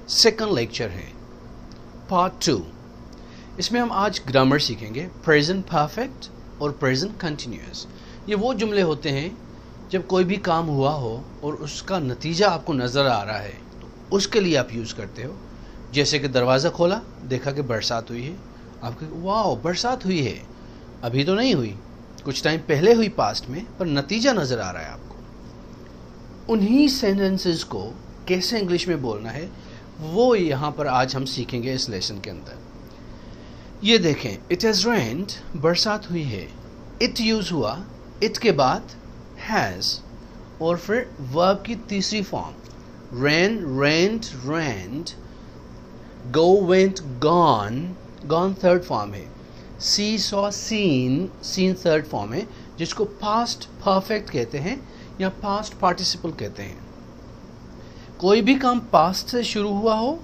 Second lecture है, part 2। इसमें हम आज ग्रामर सीखेंगे, प्रेजेंट परफेक्ट और प्रेजेंट कंटिन्यूअस। ये वो जुमले होते हैं जब कोई भी काम हुआ हो और उसका नतीजा आपको नज़र आ रहा है तो उसके लिए आप यूज़ करते हो। जैसे कि दरवाज़ा खोला, देखा कि बरसात हुई है, आपको वाह बरसात हुई है, अभी तो नहीं हुई, कुछ टाइम पहले हुई पास्ट में, पर नतीजा नज़र आ रहा है आपको। उन्हीं सेंटेंसेस को कैसे इंग्लिश में बोलना है वो यहाँ पर आज हम सीखेंगे इस लेसन के अंदर। ये देखें, इट हैज़ रेन्ड, बरसात हुई है, इट यूज़ हुआ, इट के बाद हैज़ और फिर वर्ब की तीसरी form rain, rained, rained, go, went, gone, gone third form है, see, saw, seen, seen third form है, जिसको पास्ट परफेक्ट कहते हैं या पास्ट पार्टिसिपल कहते हैं। कोई भी काम पास्ट से शुरू हुआ हो,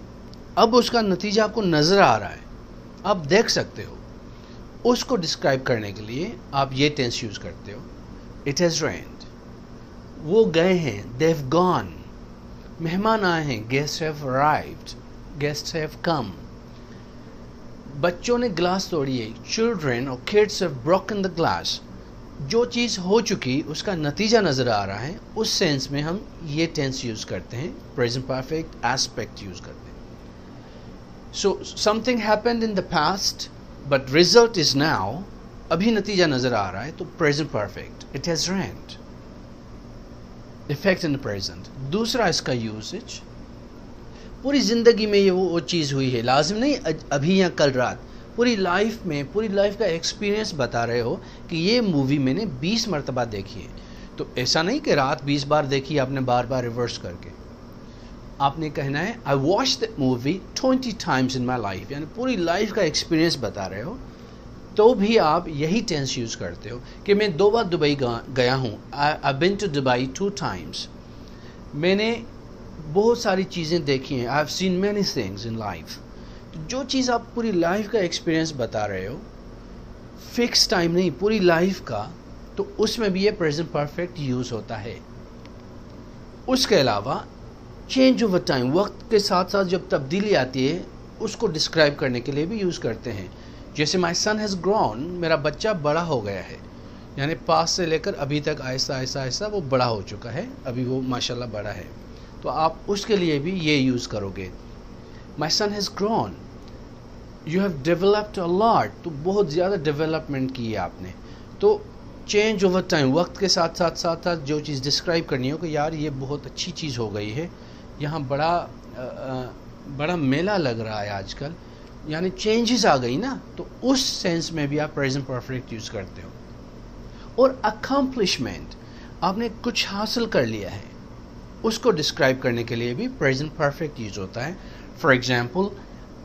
अब उसका नतीजा आपको नज़र आ रहा है, आप देख सकते हो, उसको डिस्क्राइब करने के लिए आप ये टेंस यूज़ करते हो। इट हैज़ रेन्ड, वो गए हैं, दे हैव गॉन, मेहमान आए हैं, guest have arrived, guest have come, बच्चों ने ग्लास तोड़ी है, चिल्ड्रेन और kids have broken the glass. जो चीज़ हो चुकी उसका नतीजा नज़र आ रहा है, उस सेंस में हम ये टेंस यूज़ करते हैं, प्रेजेंट परफेक्ट एस्पेक्ट यूज़ करते हैं। So something happened in the past but result is now, अभी नतीजा नज़र आ रहा है, तो present perfect, it has rained, effect in the present. दूसरा इसका यूसेज, पूरी ज़िंदगी में ये वो चीज़ हुई है, लाजिम नहीं अभी या कल रात, पूरी लाइफ में, पूरी लाइफ का एक्सपीरियंस बता रहे हो कि ये मूवी मैंने 20 मरतबा देखी है। तो ऐसा नहीं कि रात 20 बार देखी आपने बार बार रिवर्स करके, आपने कहना है I watch the movie 20 times in my life, यानी पूरी लाइफ का एक्सपीरियंस बता रहे हो, तो भी आप यही टेंस यूज़ करते हो कि मैं 2 बार दुबई गया हूँ, आई बिन टू दुबई 2 टाइम्स, मैंने बहुत सारी चीज़ें देखी हैं, I have seen many things in life. जो चीज़ आप पूरी लाइफ का एक्सपीरियंस बता रहे हो, फिक्स टाइम नहीं, पूरी लाइफ का, तो उसमें भी ये प्रेजेंट परफेक्ट यूज़ होता है। उसके अलावा चेंज ओवर टाइम, वक्त के साथ साथ जब तब्दीली आती है उसको डिस्क्राइब करने के लिए भी यूज़ करते हैं। जैसे माई सन हैज़ ग्रोन, मेरा बच्चा बड़ा हो गया है, यानी पास से लेकर अभी तक आहिस्ता आहिस्ता आहिस्ता वो बड़ा हो चुका है, अभी वो माशाल्लाह बड़ा है, तो आप उसके लिए भी ये यूज़ करोगे। My son has grown, you have developed a lot, तो बहुत ज़्यादा डेवलपमेंट की है आपने। तो चेंज ओवर टाइम, वक्त के साथ साथ साथ साथ जो चीज़ डिस्क्राइब करनी हो कि यार ये बहुत अच्छी चीज़ हो गई है, यहाँ बड़ा मेला लग रहा है आजकल, यानी चेंजेस आ गई ना, तो उस सेंस में भी आप प्रेजेंट परफेक्ट यूज़ करते हो। और अकम्प्लिशमेंट, आपने कुछ हासिल कर लिया है, उसको डिस्क्राइब करने के लिए भी प्रेजेंट परफेक्ट यूज होता है। For example,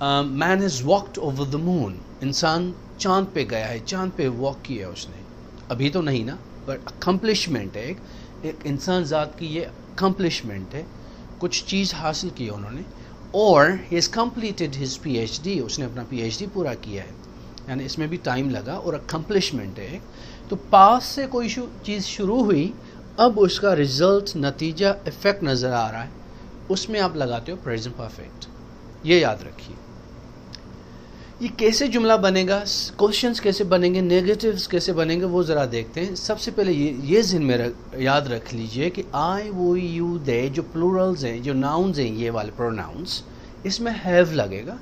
man has walked over the moon, इंसान चांद पे गया है, चांद पे वॉक किया उसने, अभी तो नहीं ना, बट अकम्प्लिशमेंट है, एक इंसान ज़ात की ये अकम्प्लिशमेंट है, कुछ चीज़ हासिल की उन्होंने। और he has completed his PhD, उसने अपना PhD पूरा किया है, यानी इसमें भी टाइम लगा और अकम्प्लिशमेंट है। तो पास से कोई चीज़ शुरू हुई, अब उसका रिजल्ट, नतीजा, इफेक्ट नज़र आ रहा है, उसमें आप लगाते हो प्रेजेंट परफेक्ट। ये याद रखिए। ये कैसे जुमला बनेगा, क्वेश्चंस कैसे बनेंगे, नेगेटिव्स कैसे बनेंगे, वो ज़रा देखते हैं। सबसे पहले ये ज़हन में याद रख लीजिए कि आई, वो, यू, दे, जो प्लूरल्स हैं, जो नाउन्स हैं, ये वाले प्रोनाउंस, इसमें हैव लगेगा,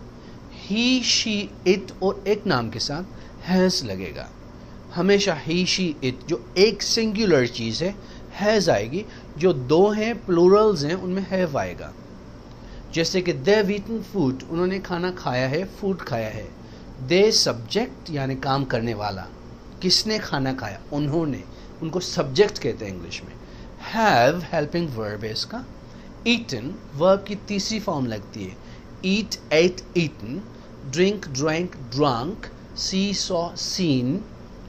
ही, शी, इट, और एक नाम के साथ हैज़ लगेगा। हमेशा ही, शी, इट जो एक सिंगुलर चीज़ है, हैज़ आएगी, जो 2 हैं प्लूरल्स हैं उनमें हैव आएगा। जैसे कि दे हैव ईटन फूड, उन्होंने खाना खाया है, फूड खाया है। दे सब्जेक्ट यानी काम करने वाला, किसने खाना खाया, उन्होंने, उनको सब्जेक्ट कहते हैं इंग्लिश में। हैव हेल्पिंग वर्ब है इसका। ईटन वर्ब की तीसरी फॉर्म लगती है, eat, ate, eaten, drink, drank, drunk, see, saw, seen,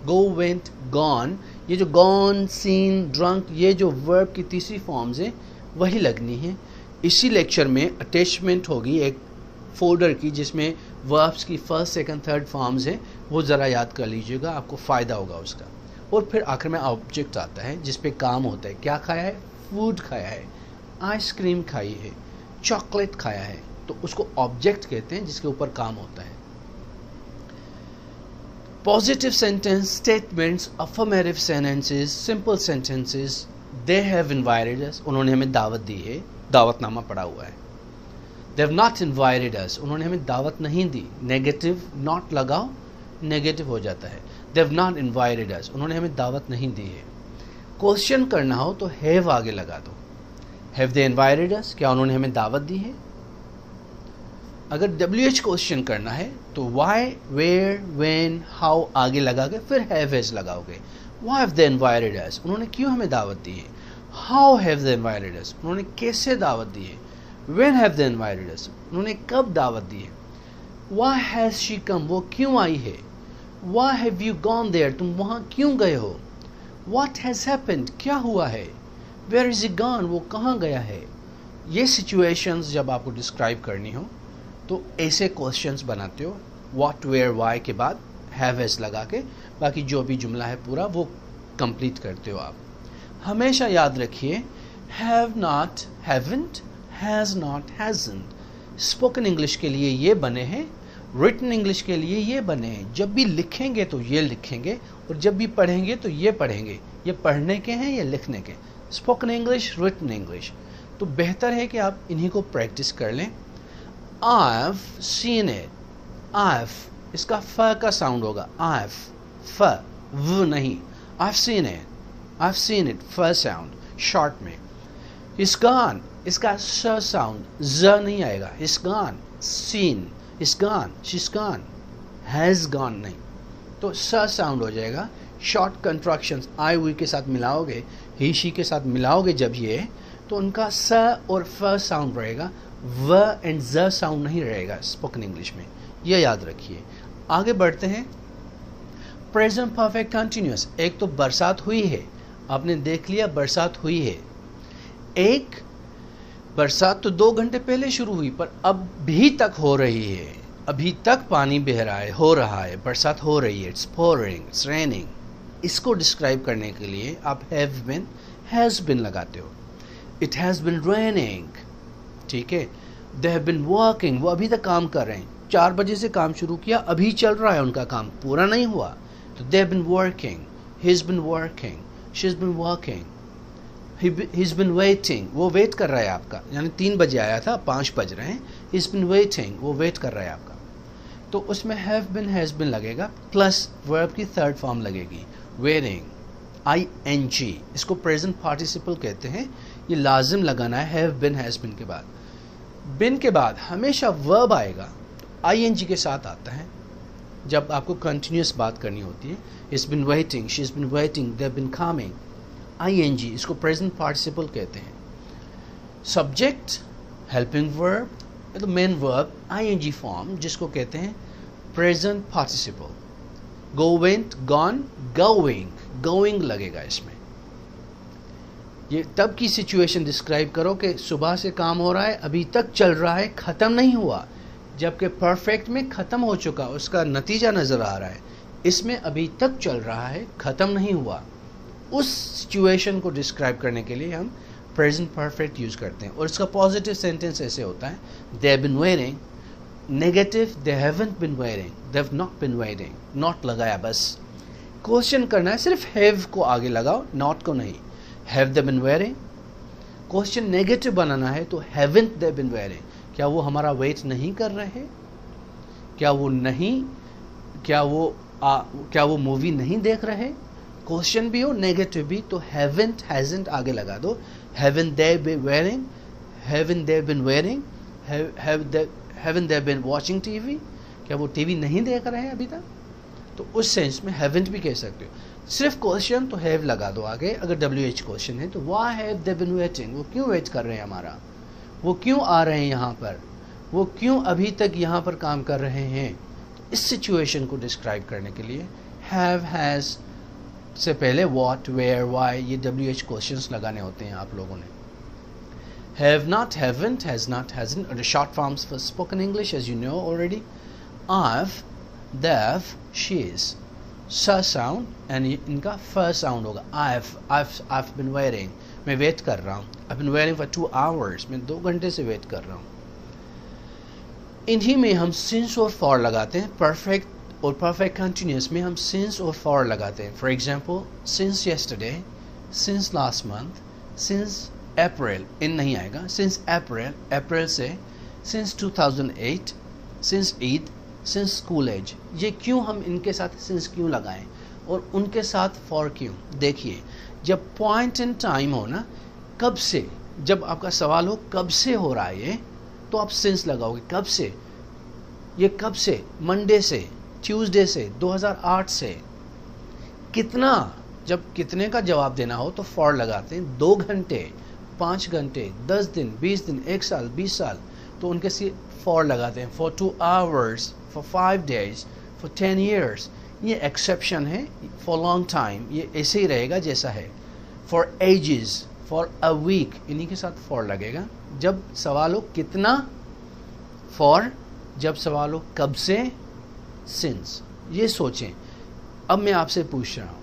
go, went, gone. ये जो गॉन, सीन, ड्रंक, ये जो वर्ब की तीसरी फॉर्म्स हैं वही लगनी है। इसी लेक्चर में अटैचमेंट होगी एक फोल्डर की, जिसमें वर्ब्स की फर्स्ट, सेकंड, थर्ड फॉर्म्स हैं, वो ज़रा याद कर लीजिएगा, आपको फ़ायदा होगा उसका। और फिर आखिर में ऑब्जेक्ट आता है जिस पे काम होता है, क्या खाया है, फूड खाया है, आइसक्रीम खाई है, चॉकलेट खाया है, तो उसको ऑब्जेक्ट कहते हैं जिसके ऊपर काम होता है. Positive sentence, statements, affirmative sentences, simple sentences, they have invited us. उन्होंने हमें दावत दी है, दावतनामा पड़ा हुआ है. They have not invited us. उन्होंने हमें दावत नहीं दी. Negative not लगाओ, negative हो जाता है. They have not invited us. उन्होंने हमें दावत नहीं दी है. क्वेश्चन करना हो तो have आगे लगा दो. Have they invited us? क्या उन्होंने हमें दावत दी है? अगर WH क्वेश्चन करना है तो why, where, when, how आगे लगा के फिर have has लगाओगे. Why have they invited us? उन्होंने क्यों हमें दावत दी है. How have they invited us? उन्होंने कैसे दावत दी है. When have they invited us? उन्होंने कब दावत दी है. Why has she come? वो क्यों आई है. Why have you gone there? तुम वहाँ क्यों गए हो. What has happened? क्या हुआ है. Where is he gone? वो कहाँ गया है. ये situations जब आपको describe करनी हो तो ऐसे क्वेश्चंस बनाते हो. What, where, why के बाद have has लगा के बाकी जो भी जुमला है पूरा वो कंप्लीट करते हो आप. हमेशा याद रखिए have not, haven't, has not, hasn't. Spoken English के लिए ये बने हैं, रिटन इंग्लिश के लिए ये बने हैं. जब भी लिखेंगे तो ये लिखेंगे और जब भी पढ़ेंगे तो ये पढ़ेंगे. ये पढ़ने के हैं या लिखने के. Spoken English, written English. तो बेहतर है कि आप इन्हीं को प्रैक्टिस कर लें. I've seen it. I've इसका फ का साउंड होगा. I've फ v नहीं. I've seen it. I've seen it फ साउंड शॉर्ट में. He's gone इसका स साउंड ज नहीं आएगा. He's gone. Seen. He's gone. She's gone. Has gone नहीं. तो स साउंड हो जाएगा. शॉर्ट कंट्रैक्शंस आई वी के साथ मिलाओगे, ही शी के साथ मिलाओगे जब ये, तो उनका स और फ साउंड रहेगा. व एंड ज साउंड नहीं रहेगा स्पोकन इंग्लिश में. ये याद रखिए. आगे बढ़ते हैं. Present perfect continuous. एक तो बरसात हुई है, आपने देख लिया बरसात हुई है. एक बरसात तो 2 घंटे पहले शुरू हुई पर अब भी तक हो रही है. अभी तक पानी बह रहा है, हो रहा है, बरसात हो रही है. It's pouring, it's raining. इसको डिस्क्राइब करने के लिए आप हैव बीन, हैज बीन लगाते हो. It has been raining. ठीक है. They have been working. वो अभी तक काम कर रहे हैं. 4 बजे से काम शुरू किया, अभी चल रहा है उनका काम, पूरा नहीं हुआ. तो they have been working. He has been working. She has been working. He has been waiting. वो वेट कर रहा है आपका. यानी 3 बजे आया था, 5 बज रहे हैं. He has been waiting. वो वेट कर रहा है आपका. तो उसमें हैव बीन, हैज बीन लगेगा प्लस वर्ब की थर्ड फॉर्म लगेगी वेटिंग. ING. इसको प्रेजेंट पार्टिसिपल कहते हैं. ये लाजिम लगाना है हैव बीन, हैज बीन के बाद. बिन के बाद हमेशा वर्ब आएगा. ING के साथ आता है जब आपको कंटिन्यूस बात करनी होती है. It's been waiting, she is been waiting, they have been coming. ING इसको प्रेजेंट पार्टिसिपल कहते हैं. सब्जेक्ट हेल्पिंग वर्ब, तो मेन वर्ब ING फॉर्म जिसको कहते हैं present participle. Go, went, gone, going. Going लगेगा इसमें. ये तब की सिचुएशन डिस्क्राइब करो कि सुबह से काम हो रहा है, अभी तक चल रहा है, ख़त्म नहीं हुआ. जबकि परफेक्ट में ख़त्म हो चुका, उसका नतीजा नज़र आ रहा है. इसमें अभी तक चल रहा है, ख़त्म नहीं हुआ. उस सिचुएशन को डिस्क्राइब करने के लिए हम प्रेजेंट परफेक्ट यूज़ करते हैं. और इसका पॉजिटिव सेंटेंस ऐसे होता है. They have been waiting. Negative, they haven't been waiting, they have not been waiting. Not लगाया बस. क्वेश्चन करना है, सिर्फ हैव को आगे लगाओ, नॉट को नहीं. Have they been waiting. Question negative बनाना है तो हैवंट दे बीन वेटिंग. क्या वो हमारा वेट नहीं कर रहे. क्या वो नहीं, क्या वो मूवी नहीं देख रहे. क्वेश्चन भी हो, नेगेटिव भी, तो हैवंट, हैजंट आगे लगा दो. Haven't they been waiting, haven't they been waiting, haven't they been watching TV. क्या वो टीवी नहीं देख रहे हैं अभी तक. तो उस सेंस में हैवंट भी कह सकते हो. सिर्फ क्वेश्चन तो हैव लगा दो आगे. अगर WH क्वेश्चन है तो why have they been waiting. वो क्यों वेट कर रहे हैं हमारा. वो क्यों आ रहे हैं यहाँ पर. वो क्यों अभी तक यहाँ पर काम कर रहे हैं. इस सिचुएशन को डिस्क्राइब करने के लिए हैव, हैज़ से पहले व्हाट, वेयर, व्हाई ये WH क्वेश्चंस लगाने होते हैं आप लोगों ने. Have not, haven't, has not, hasn't are the short forms for spoken English, as you know already. I've, they've, she's. Sa sound and इनका first sound होगा. I've been waiting. मैं wait कर रहा हूँ. I've been waiting for 2 hours. मैं 2 घंटे से wait कर रहा हूँ. इन्हीं में हम सिंस और फॉर लगाते हैं. परफेक्ट और परफेक्ट कंटिन्यूस में हम सिंस और फॉर लगाते हैं. For example, since yesterday, since last month, since April, in नहीं आएगा, सिंस अप्रैल, अप्रैल से, since 2008, since Eid, since school age. ये क्यों हम इनके साथ सिंस क्यों लगाएं और उनके साथ फॉर क्यों? देखिए, जब पॉइंट इन टाइम हो ना, कब से, जब आपका सवाल हो कब से हो रहा है ये, तो आप सिंस लगाओगे. कब से, ये कब से, मंडे से, ट्यूसडे से, 2008 से. कितना, जब कितने का जवाब देना हो तो फॉर लगाते हैं. 2 घंटे, 5 घंटे, 10 दिन, 20 दिन, 1 साल, 20 साल, तो उनके से फॉर लगाते हैं. For 2 hours, for 5 days, for 10 years. ये एक्सेप्शन है. फॉर लॉन्ग टाइम ये ऐसे ही रहेगा जैसा है. For ages, for a week, इन्हीं के साथ फॉर लगेगा. जब सवाल हो कितना, फॉर. जब सवाल हो कब से, सिंस. ये सोचें. अब मैं आपसे पूछ रहा हूँ,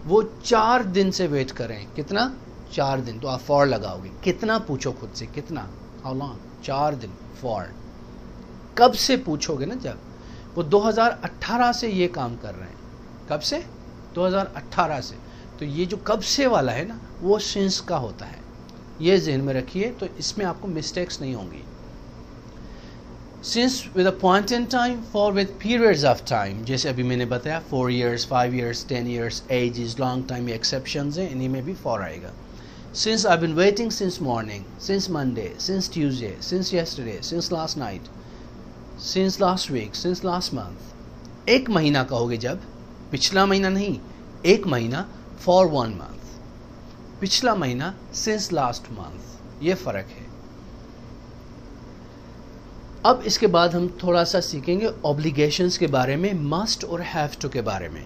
वो 4 दिन से वेट करें, कितना, 4 दिन, तो आप फॉर लगाओगे. कितना पूछो खुद से, कितना, हाउ लॉन्ग, 4 दिन, फॉर. कब से पूछोगे ना, जब वो 2018 से ये काम कर रहे हैं. कब से, 2018 से. तो ये जो कब से वाला है ना, वो सिंस का होता है. ये ज़हन में रखिए, तो इसमें आपको मिस्टेक्स नहीं होंगी. Since with a point in time, for with periods of time, जैसे अभी मैंने बताया 4 years, 5 years, 10 years, ages long time, ये एक्सेप्शंस हैं, इन्हीं में भी फॉर आएगा. Since I been waiting since morning, since Monday, since Tuesday, since yesterday, since last night, since last week, since last month. 1 महीना कहोगे जब, पिछला महीना नहीं, 1 महीना, फॉर 1 month. पिछला महीना, सिंस लास्ट मंथ. ये फ़र्क है. अब इसके बाद हम थोड़ा सा सीखेंगे ऑब्लिगेशंस के बारे में, मस्ट और हैव टू के बारे में.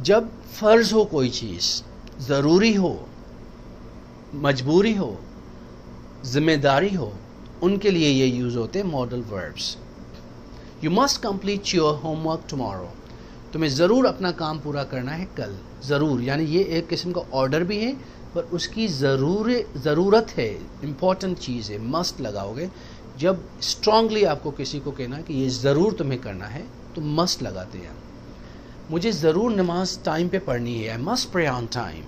जब फ़र्ज़ हो कोई चीज़, ज़रूरी हो, मजबूरी हो, ज़िम्मेदारी हो, उनके लिए ये यूज़ होते हैं modal verbs. You must complete your homework tomorrow. तुम्हें ज़रूर अपना काम पूरा करना है कल. ज़रूर यानी ये एक किस्म का ऑर्डर भी है, पर उसकी ज़रूरत है, इम्पॉर्टेंट चीज़ है. मस्ट लगाओगे. जब स्ट्रांगली आपको किसी को कहना है कि ये ज़रूर तुम्हें करना है, तो मस्ट लगाते हैं. मुझे ज़रूर नमाज टाइम पे पढ़नी है, I must pray on time,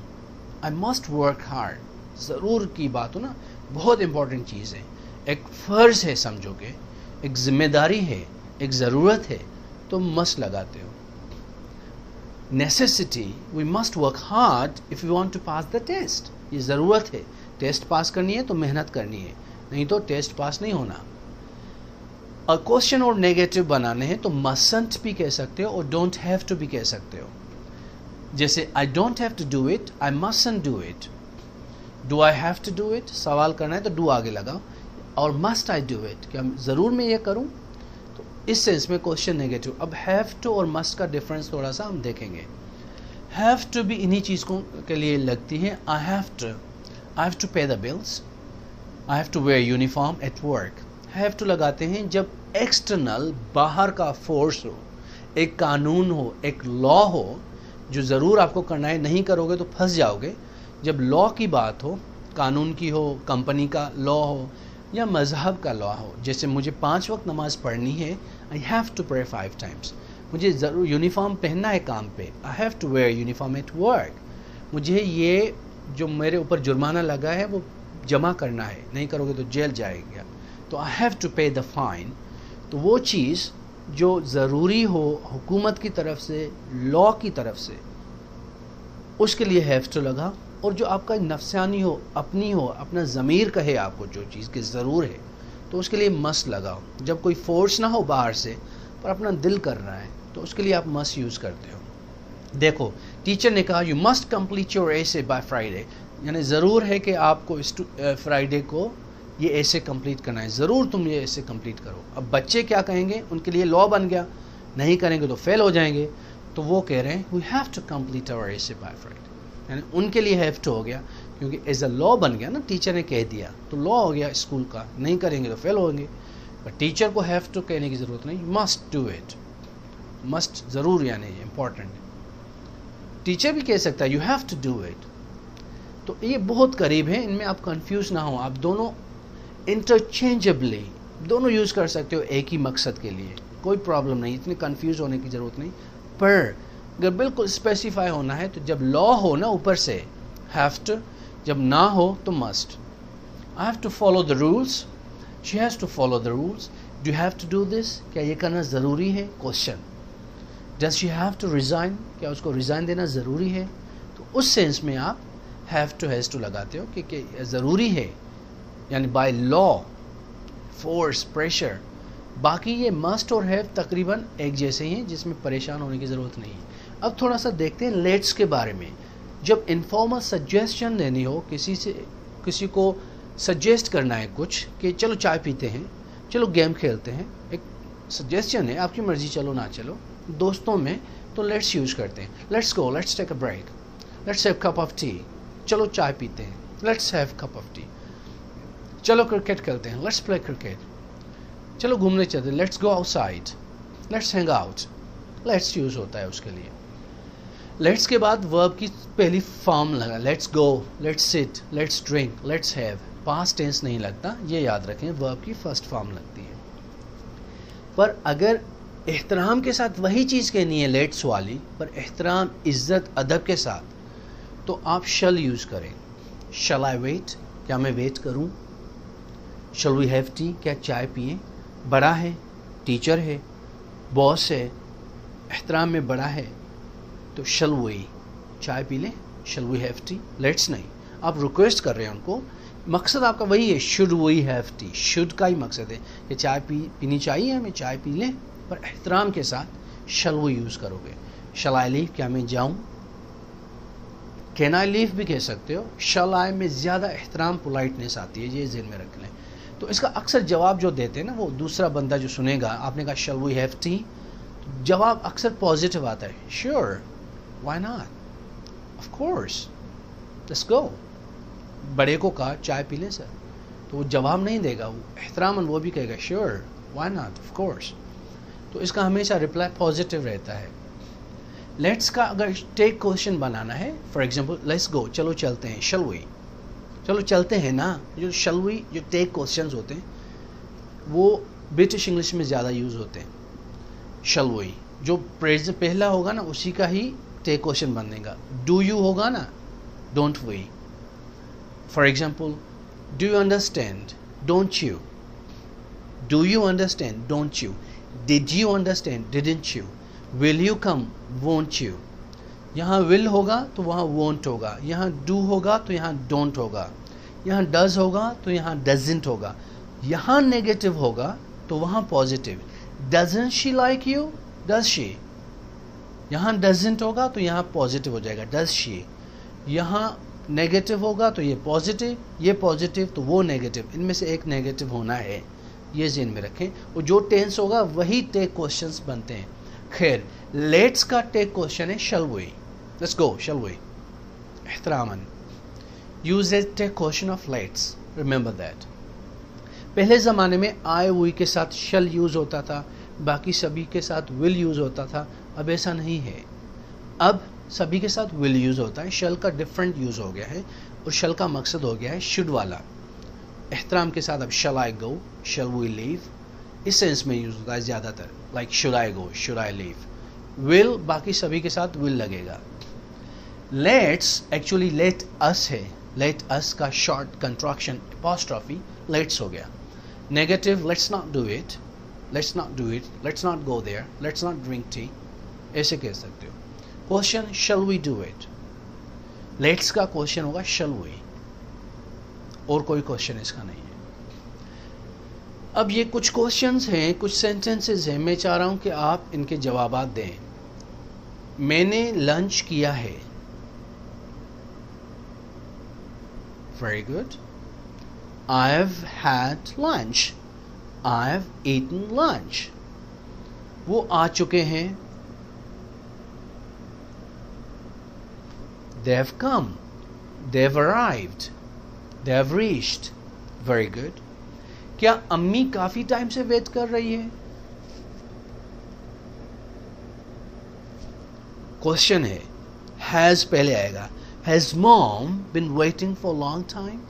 I must work hard. ज़रूर की बात हो ना, बहुत इंपॉर्टेंट चीज़ है. एक फ़र्ज़ है समझोगे, एक ज़िम्मेदारी है, एक ज़रूरत है, तो मस्ट लगाते हो. Necessity, we must work hard if you want to pass the test. ये ज़रूरत है, टेस्ट पास करनी है तो मेहनत करनी है, नहीं तो टेस्ट पास नहीं होना. और क्वेश्चन और नेगेटिव बनाने हैं तो मस्टंट भी कह सकते हो और डोंट हैव टू भी कह सकते हो. जैसे I don't have to do it, I mustn't do it. Do I have to do it, सवाल करना है तो डू आगे लगाओ. और मस्ट आई डू इट, क्या ज़रूर मैं ये करूँ, तो इस सेंस में क्वेश्चन नेगेटिव. अब हैव टू और मस्ट का डिफरेंस थोड़ा सा हम देखेंगे. हैव टू भी इन्हीं चीज़ों के लिए लगती है. I have to pay the bills, I have to wear uniform at work. Have to लगाते हैं जब एक्सटर्नल, बाहर का फोर्स हो, एक कानून हो, एक लॉ हो, जो ज़रूर आपको करना है, नहीं करोगे तो फंस जाओगे. जब लॉ की बात हो, कानून की हो, कंपनी का लॉ हो या मज़हब का लॉ हो, जैसे मुझे 5 वक्त नमाज़ पढ़नी है, I have to pray 5 times. मुझे ज़रूर यूनिफॉर्म पहनना है काम पे, I have to wear uniform at work. मुझे ये जो मेरे ऊपर जुर्माना लगा है वो जमा करना है, नहीं करोगे तो जेल जाएगा, तो आई have to pay the fine. तो वो चीज़ जो ज़रूरी हो हुकूमत की तरफ से, लॉ की तरफ से, उसके लिए हैव टू लगा. और जो आपका नफसानी हो, अपनी हो, अपना ज़मीर कहे आपको जो चीज़ की ज़रूर है, तो उसके लिए मस्ट लगाओ. जब कोई फोर्स ना हो बाहर से, पर अपना दिल कर रहा है, तो उसके लिए आप मस्ट यूज़ करते हो. देखो, टीचर ने कहा you must complete your essay by Friday, यानी ज़रूर है कि आपको फ्राइडे को ये ऐसे कंप्लीट करना है, ज़रूर तुम ये ऐसे कंप्लीट करो. अब बच्चे क्या कहेंगे, उनके लिए लॉ बन गया, नहीं करेंगे तो फेल हो जाएंगे, तो वो कह रहे हैं we have to complete our essay by Friday. यानी उनके लिए हैव टू हो गया, क्योंकि एज अ लॉ बन गया ना, टीचर ने कह दिया तो लॉ हो गया स्कूल का, नहीं करेंगे तो फेल होंगे. पर टीचर को हैव टू कहने की ज़रूरत नहीं, मस्ट डू इट. मस्ट ज़रूर यानी इम्पॉर्टेंट. टीचर भी कह सकता है you have to do it. तो ये बहुत करीब है, इनमें आप कंफ्यूज ना हो. आप दोनों इंटरचेंजेबली दोनों यूज़ कर सकते हो एक ही मकसद के लिए, कोई प्रॉब्लम नहीं, इतनी कंफ्यूज होने की ज़रूरत नहीं। पर अगर बिल्कुल स्पेसिफाई होना है तो जब लॉ हो ना ऊपर से हैव टू, जब ना हो तो must. I have to follow the rules, she has to follow the rules, do have to do this, क्या ये करना ज़रूरी है, question. Does she have to resign, क्या उसको रिज़ाइन देना ज़रूरी है, तो उस सेंस में आप हैव टू हैज़ टू लगाते हो कि ज़रूरी है, यानी बाय लॉ, फोर्स, प्रेशर। बाकी ये मस्ट और हैव तकरीबन एक जैसे ही हैं, जिसमें परेशान होने की ज़रूरत नहीं है। अब थोड़ा सा देखते हैं लेट्स के बारे में। जब इनफॉर्मल सजेशन देनी हो, किसी को सजेस्ट करना है कुछ कि चलो चाय पीते हैं, चलो गेम खेलते हैं, एक सजेशन है, आपकी मर्ज़ी चलो ना चलो, दोस्तों में तो लेट्स यूज़ करते हैं। Let's go, let's take a break, let's have cup of tea, चलो चाय पीते हैं, let's have cup of tea. चलो क्रिकेट खेलते हैं, लेट्स प्ले क्रिकेट, चलो घूमने चलते हैं, let's go outside, let's hang out, let's use होता है उसके लिए। लेट्स के बाद वर्ब की पहली फॉर्म लगा, let's go, let's sit, let's drink, let's have, past tense नहीं लगता, ये याद रखें, वर्ब की फर्स्ट फॉर्म लगती है। पर अगर एहतराम के साथ वही चीज़ कहनी है लेट्स वाली, पर एहतराम, इज़्ज़त, अदब के साथ, तो आप शल यूज़ करें। शल आई वेट, क्या मैं वेट करूं? शल वी हैव टी, क्या चाय पिए? बड़ा है, टीचर है, बॉस है, एहतराम में बड़ा है, तो शल वी, चाय पी लें, shall we have tea, let's नहीं, आप रिक्वेस्ट कर रहे हैं उनको, मकसद आपका वही है, should we have tea, should का ही मकसद है कि चाय पीनी चाहिए हमें, चाय पी लें, पर एहतराम के साथ शल वी यूज़ करोगे। शल आई लीव, क्या मैं जाऊँ? कैन आई लीव भी कह सकते हो। शल आई में ज़्यादा एहतराम, पोलाइटनेस आती है, ये ज़हन में रख लें। तो इसका अक्सर जवाब जो देते हैं ना, वो दूसरा बंदा जो सुनेगा, आपने कहा शल वी हैव टी, जवाब अक्सर पॉजिटिव आता है, sure, why not, of course, let's go. बड़े को कहा चाय पी लें सर, तो वो जवाब नहीं देगा, वो एहतरामन वो भी कहेगा sure, why not, of course. तो इसका हमेशा रिप्लाई पॉजिटिव रहता है। लेट्स का अगर टेक क्वेश्चन बनाना है, फॉर एग्जांपल लेट्स गो, चलो चलते हैं, शल वी, चलो चलते हैं ना, जो शल वी, जो टेक क्वेश्चंस होते हैं वो ब्रिटिश इंग्लिश में ज़्यादा यूज़ होते हैं। शल वी जो प्रेजेंट पहला होगा ना, उसी का ही टेक क्वेश्चन बनेगा। डू यू होगा ना, don't we. For example, do you understand, don't you, do you understand, don't you, did you understand, didn't you, will you come, won't you. यहाँ विल होगा तो वहाँ वोंट होगा, यहाँ डू होगा तो यहाँ डोंट होगा, यहाँ डज होगा तो यहाँ डजंट होगा, यहाँ नेगेटिव होगा तो वहाँ positive. Doesn't she like you, does she, यहाँ डजंट होगा तो यहाँ पॉजिटिव हो जाएगा, डज शी। यहाँ नेगेटिव होगा तो ये पॉजिटिव तो वो नेगेटिव, इनमें से एक नेगेटिव होना है, ये ज़हन में रखें। और जो टेंस होगा वही टेक क्वेश्चंस बनते हैं। खैर, लेट्स का टेक क्वेश्चन है shall we, let's go, shall we, एहतरामन। Use as tag question of let's, remember that. पहले ज़माने में आई वी के साथ शल यूज़ होता था, बाकी सभी के साथ विल यूज़ होता था। अब ऐसा नहीं है, अब सभी के साथ विल यूज़ होता है, शल का डिफरेंट यूज़ हो गया है, और शल का मकसद हो गया है शुड वाला। एहतराम के साथ अब शल आई गो, शल वी लीव, इस सेंस में यूज़ होता है ज़्यादातर, like should I go, should I leave. Will बाकी सभी के साथ विल लगेगा। लेट्स एक्चुअली लेट अस है, लेट अस का शॉर्ट कंट्रैक्शन अपॉस्ट्रोफी लेट्स हो गया। Negative, let's not do it, let's not do it, let's not go there, let's not drink tea, ऐसे कह सकते हो। Question, shall we do it. Let's का question होगा शल वी, और कोई क्वेश्चन इसका नहीं है। अब ये कुछ क्वेश्चंस हैं, कुछ सेंटेंसेस हैं, मैं चाह रहा हूं कि आप इनके जवाबात दें। मैंने लंच किया है, very good. I have had lunch, I have eaten lunch. वो आ चुके हैं, they have come, they have arrived, they have reached, very good। क्या अम्मी काफी टाइम से वेट कर रही है? क्वेश्चन है, हैज पहले आएगा। Has mom bin waiting for long time?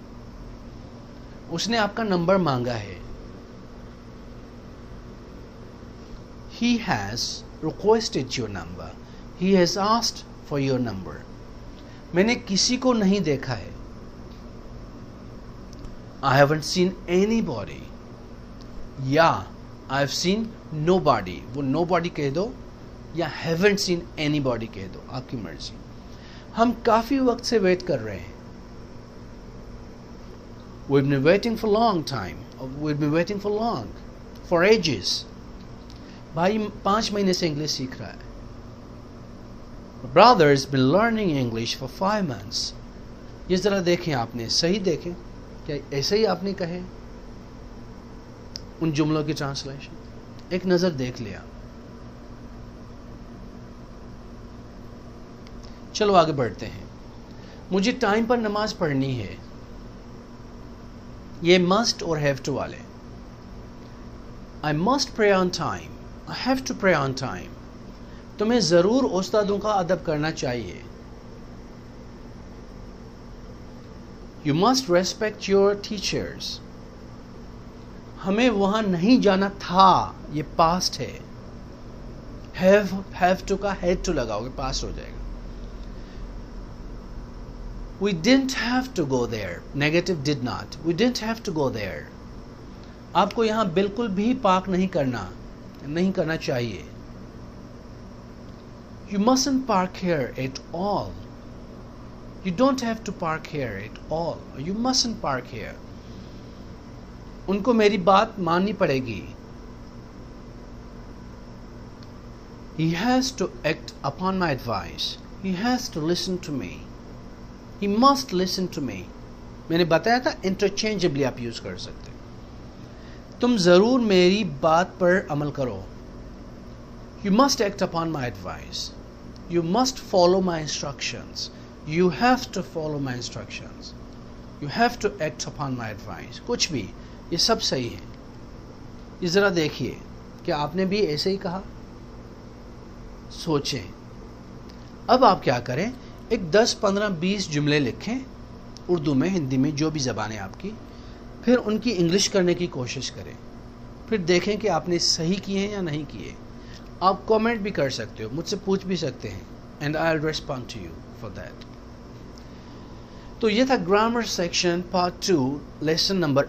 उसने आपका नंबर मांगा है, He has requested your number. He has asked for your number. मैंने किसी को नहीं देखा है. I haven't seen anybody. Yeah, I've seen nobody. वो nobody कह दो या haven't seen anybody कह दो, आपकी मर्जी. हम काफी वक्त से वेट कर रहे हैं. We've been waiting for long time. We've been waiting for long. For ages. भाई 5 महीने से इंग्लिश सीख रहा है. My brother has been learning English for 5 months. ये जरा देखें, आपने सही देखें, क्या ऐसे ही आपने कहे उन जुमलों की ट्रांसलेशन? एक नजर देख लिया. चलो आगे बढ़ते हैं. मुझे टाइम पर नमाज पढ़नी है. ये मस्ट और हैव टू वाले. I must pray on time. I have to pray on time. तुम्हें जरूर उस्तादों का अदब करना चाहिए. You must respect your teachers. हमें वहां नहीं जाना था, ये पास्ट है. have to का had to लगाओगे, पास्ट हो जाएगा. We didn't have to go there. Negative did not. We didn't have to go there. आपको यहां बिल्कुल भी पार्क नहीं करना चाहिए. You mustn't park here at all. You don't have to park here at all. You mustn't park here. उनको मेरी बात माननी पड़ेगी. He has to act upon my advice. He has to listen to me. He must listen to me. मैंने बताया था interchangeably आप use कर सकते. तुम जरूर मेरी बात पर अमल करो. You must act upon my advice. You must follow my instructions. You have to follow my instructions. You have to act upon my advice. कुछ भी, ये सब सही है. ये जरा देखिए, क्या आपने भी ऐसे ही कहा? सोचें. अब आप क्या करें, एक 10, 15, 20 जुमले लिखें, उर्दू में, हिंदी में, जो भी ज़बान है आपकी. फिर उनकी इंग्लिश करने की कोशिश करें. फिर देखें कि आपने सही किए हैं या नहीं किए. आप कमेंट भी कर सकते हो, मुझसे पूछ भी सकते हैं, and I will respond to you for that. तो ये था grammar section part 2 lesson number